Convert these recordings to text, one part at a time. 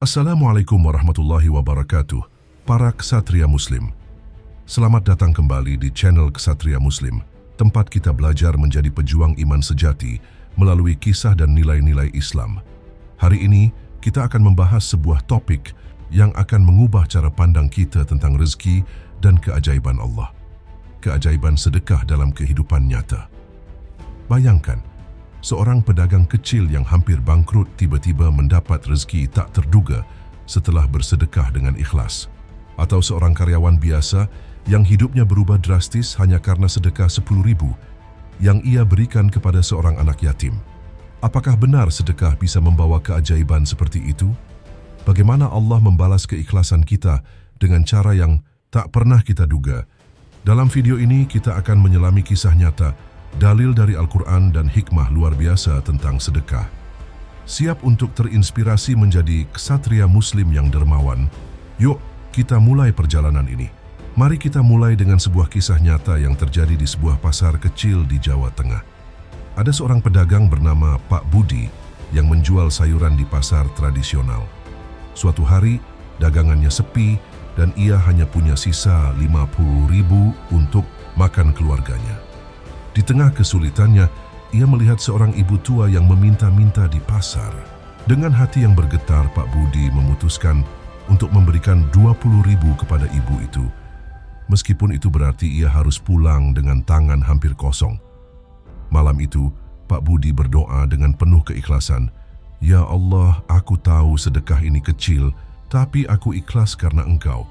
Assalamualaikum warahmatullahi wabarakatuh. Para ksatria muslim, selamat datang kembali di channel Ksatria Muslim, tempat kita belajar menjadi pejuang iman sejati melalui kisah dan nilai-nilai Islam. Hari ini kita akan membahas sebuah topik yang akan mengubah cara pandang kita tentang rezeki dan keajaiban Allah. Keajaiban sedekah dalam kehidupan nyata. Bayangkan, seorang pedagang kecil yang hampir bangkrut tiba-tiba mendapat rezeki tak terduga setelah bersedekah dengan ikhlas. Atau seorang karyawan biasa yang hidupnya berubah drastis hanya karena sedekah 10.000 yang ia berikan kepada seorang anak yatim. Apakah benar sedekah bisa membawa keajaiban seperti itu? Bagaimana Allah membalas keikhlasan kita dengan cara yang tak pernah kita duga? Dalam video ini kita akan menyelami kisah nyata, dalil dari Al-Quran dan hikmah luar biasa tentang sedekah. Siap untuk terinspirasi menjadi ksatria muslim yang dermawan? Yuk, kita mulai perjalanan ini. Mari kita mulai dengan sebuah kisah nyata yang terjadi di sebuah pasar kecil di Jawa Tengah. Ada seorang pedagang bernama Pak Budi yang menjual sayuran di pasar tradisional. Suatu hari, dagangannya sepi dan ia hanya punya sisa 50.000 untuk makan keluarganya. Di tengah kesulitannya, ia melihat seorang ibu tua yang meminta-minta di pasar. Dengan hati yang bergetar, Pak Budi memutuskan untuk memberikan 20.000 kepada ibu itu. Meskipun itu berarti ia harus pulang dengan tangan hampir kosong. Malam itu, Pak Budi berdoa dengan penuh keikhlasan. Ya Allah, aku tahu sedekah ini kecil, tapi aku ikhlas karena Engkau.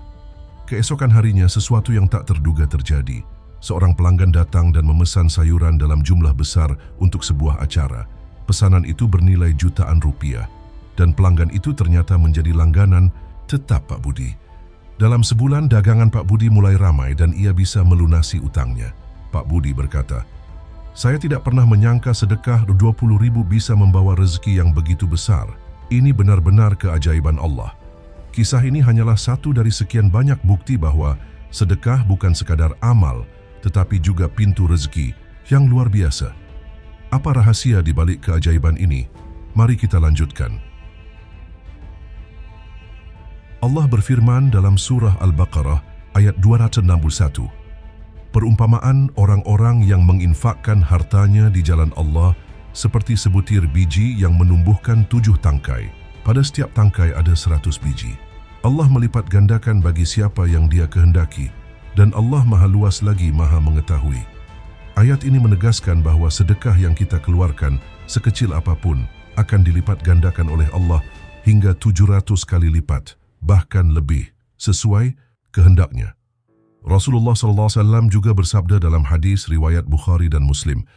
Keesokan harinya, sesuatu yang tak terduga terjadi. Seorang pelanggan datang dan memesan sayuran dalam jumlah besar untuk sebuah acara. Pesanan itu bernilai jutaan rupiah. Dan pelanggan itu ternyata menjadi langganan tetap Pak Budi. Dalam sebulan, dagangan Pak Budi mulai ramai dan ia bisa melunasi utangnya. Pak Budi berkata, "Saya tidak pernah menyangka sedekah 20.000 bisa membawa rezeki yang begitu besar. Ini benar-benar keajaiban Allah." Kisah ini hanyalah satu dari sekian banyak bukti bahwa sedekah bukan sekadar amal, tetapi juga pintu rezeki yang luar biasa. Apa rahasia di balik keajaiban ini? Mari kita lanjutkan. Allah berfirman dalam surah Al-Baqarah ayat 261. Perumpamaan orang-orang yang menginfakkan hartanya di jalan Allah seperti sebutir biji yang menumbuhkan 7 tangkai. Pada setiap tangkai ada 100 biji. Allah melipat gandakan bagi siapa yang Dia kehendaki, dan Allah Maha Luas lagi Maha Mengetahui. Ayat ini menegaskan bahwa sedekah yang kita keluarkan, sekecil apapun, akan dilipat gandakan oleh Allah hingga 700 kali lipat, bahkan lebih, sesuai kehendaknya. Rasulullah SAW juga bersabda dalam hadis riwayat Bukhari dan Muslim,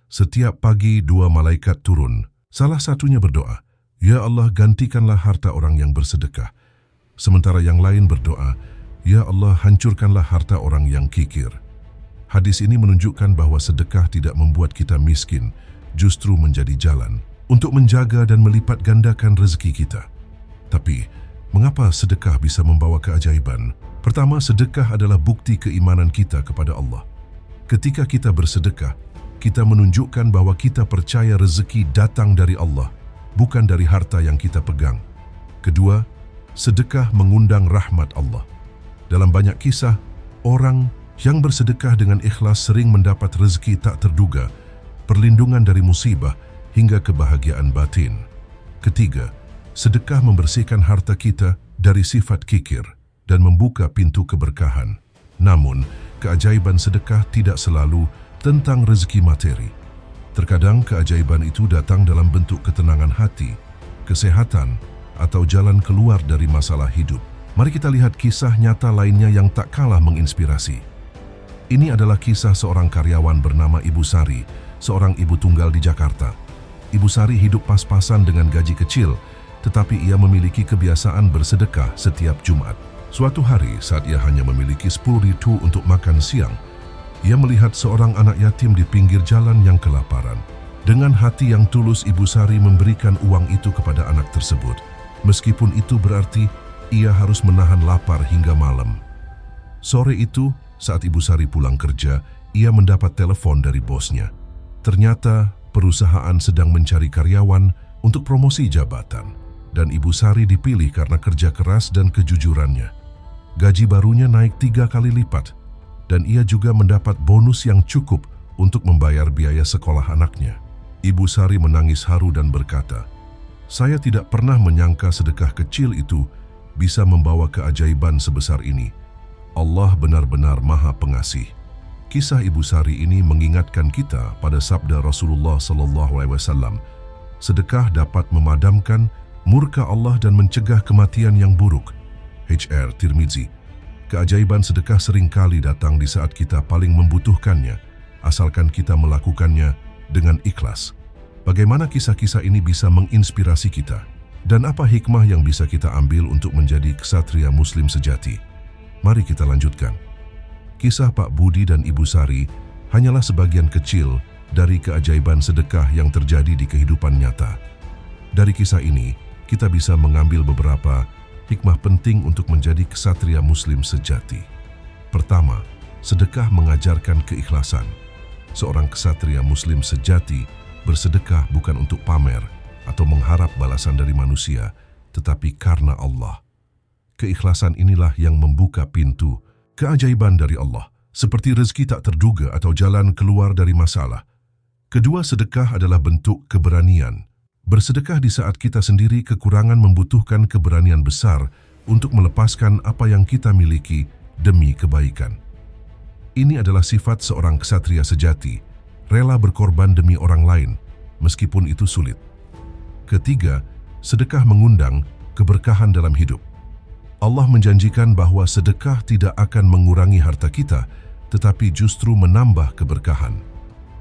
setiap pagi 2 malaikat turun. Salah satunya berdoa, "Ya Allah, gantikanlah harta orang yang bersedekah." Sementara yang lain berdoa, "Ya Allah, hancurkanlah harta orang yang kikir." Hadis ini menunjukkan bahwa sedekah tidak membuat kita miskin, justru menjadi jalan untuk menjaga dan melipat gandakan rezeki kita. Tapi, mengapa sedekah bisa membawa keajaiban? Pertama, sedekah adalah bukti keimanan kita kepada Allah. Ketika kita bersedekah, kita menunjukkan bahwa kita percaya rezeki datang dari Allah, bukan dari harta yang kita pegang. Kedua, sedekah mengundang rahmat Allah. Dalam banyak kisah, orang yang bersedekah dengan ikhlas sering mendapat rezeki tak terduga, perlindungan dari musibah, hingga kebahagiaan batin. Ketiga, sedekah membersihkan harta kita dari sifat kikir dan membuka pintu keberkahan. Namun, keajaiban sedekah tidak selalu tentang rezeki materi. Terkadang keajaiban itu datang dalam bentuk ketenangan hati, kesehatan, atau jalan keluar dari masalah hidup. Mari kita lihat kisah nyata lainnya yang tak kalah menginspirasi. Ini adalah kisah seorang karyawan bernama Ibu Sari, seorang ibu tunggal di Jakarta. Ibu Sari hidup pas-pasan dengan gaji kecil, tetapi ia memiliki kebiasaan bersedekah setiap Jumat. Suatu hari saat ia hanya memiliki 10.000 untuk makan siang, ia melihat seorang anak yatim di pinggir jalan yang kelaparan. Dengan hati yang tulus, Ibu Sari memberikan uang itu kepada anak tersebut. Meskipun itu berarti ia harus menahan lapar hingga malam. Sore itu, saat Ibu Sari pulang kerja, ia mendapat telepon dari bosnya. Ternyata perusahaan sedang mencari karyawan untuk promosi jabatan. dan Ibu Sari dipilih karena kerja keras dan kejujurannya. Gaji barunya naik 3 kali lipat, dan ia juga mendapat bonus yang cukup untuk membayar biaya sekolah anaknya. Ibu Sari menangis haru dan berkata, "Saya tidak pernah menyangka sedekah kecil itu bisa membawa keajaiban sebesar ini. Allah benar-benar Maha Pengasih." Kisah Ibu Sari ini mengingatkan kita pada sabda Rasulullah SAW, sedekah dapat memadamkan murka Allah dan mencegah kematian yang buruk. HR Tirmizi. Keajaiban sedekah seringkali datang di saat kita paling membutuhkannya, asalkan kita melakukannya dengan ikhlas. Bagaimana kisah-kisah ini bisa menginspirasi kita? Dan apa hikmah yang bisa kita ambil untuk menjadi ksatria muslim sejati? Mari kita lanjutkan. Kisah Pak Budi dan Ibu Sari hanyalah sebagian kecil dari keajaiban sedekah yang terjadi di kehidupan nyata. Dari kisah ini, kita bisa mengambil beberapa hikmah penting untuk menjadi ksatria muslim sejati. Pertama, sedekah mengajarkan keikhlasan. Seorang ksatria muslim sejati bersedekah bukan untuk pamer atau mengharap balasan dari manusia, tetapi karena Allah. Keikhlasan inilah yang membuka pintu keajaiban dari Allah, seperti rezeki tak terduga atau jalan keluar dari masalah. Kedua, sedekah adalah bentuk keberanian. Bersedekah di saat kita sendiri kekurangan membutuhkan keberanian besar untuk melepaskan apa yang kita miliki demi kebaikan. Ini adalah sifat seorang ksatria sejati, rela berkorban demi orang lain, meskipun itu sulit. Ketiga, sedekah mengundang keberkahan dalam hidup. Allah menjanjikan bahwa sedekah tidak akan mengurangi harta kita, tetapi justru menambah keberkahan.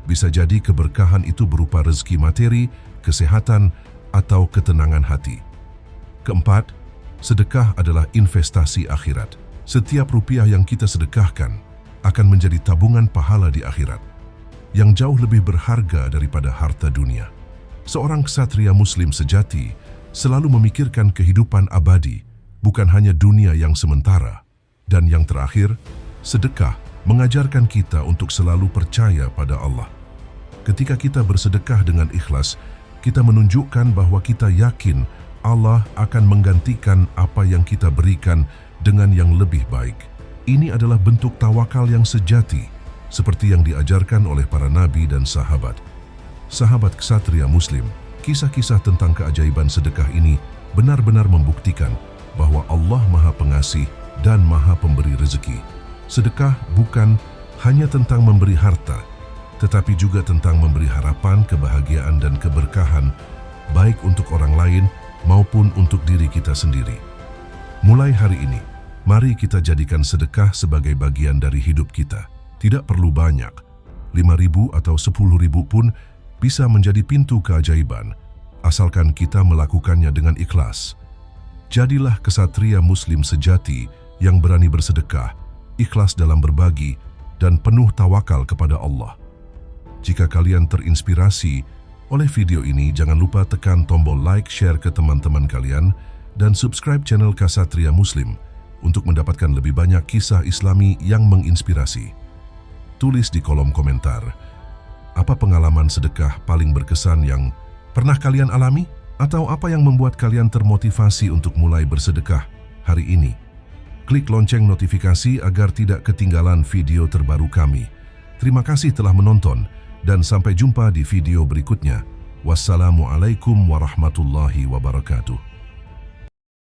Bisa jadi keberkahan itu berupa rezeki materi, kesehatan, atau ketenangan hati. Keempat, sedekah adalah investasi akhirat. Setiap rupiah yang kita sedekahkan akan menjadi tabungan pahala di akhirat, yang jauh lebih berharga daripada harta dunia. Seorang ksatria muslim sejati selalu memikirkan kehidupan abadi, bukan hanya dunia yang sementara. Dan yang terakhir, sedekah mengajarkan kita untuk selalu percaya pada Allah. Ketika kita bersedekah dengan ikhlas, kita menunjukkan bahwa kita yakin Allah akan menggantikan apa yang kita berikan dengan yang lebih baik. Ini adalah bentuk tawakal yang sejati, seperti yang diajarkan oleh para nabi dan sahabat. Sahabat ksatria muslim, kisah-kisah tentang keajaiban sedekah ini benar-benar membuktikan bahwa Allah Maha Pengasih dan Maha Pemberi rezeki. Sedekah bukan hanya tentang memberi harta, tetapi juga tentang memberi harapan, kebahagiaan, dan keberkahan, baik untuk orang lain maupun untuk diri kita sendiri. Mulai hari ini, mari kita jadikan sedekah sebagai bagian dari hidup kita. Tidak perlu banyak, 5.000 atau 10.000 pun bisa menjadi pintu keajaiban, asalkan kita melakukannya dengan ikhlas. Jadilah ksatria muslim sejati yang berani bersedekah, ikhlas dalam berbagi, dan penuh tawakal kepada Allah. Jika kalian terinspirasi oleh video ini, jangan lupa tekan tombol like, share ke teman-teman kalian, dan subscribe channel Ksatria Muslim untuk mendapatkan lebih banyak kisah Islami yang menginspirasi. Tulis di kolom komentar, apa pengalaman sedekah paling berkesan yang pernah kalian alami? Atau apa yang membuat kalian termotivasi untuk mulai bersedekah hari ini? Klik lonceng notifikasi agar tidak ketinggalan video terbaru kami. Terima kasih telah menonton dan sampai jumpa di video berikutnya. Wassalamualaikum warahmatullahi wabarakatuh.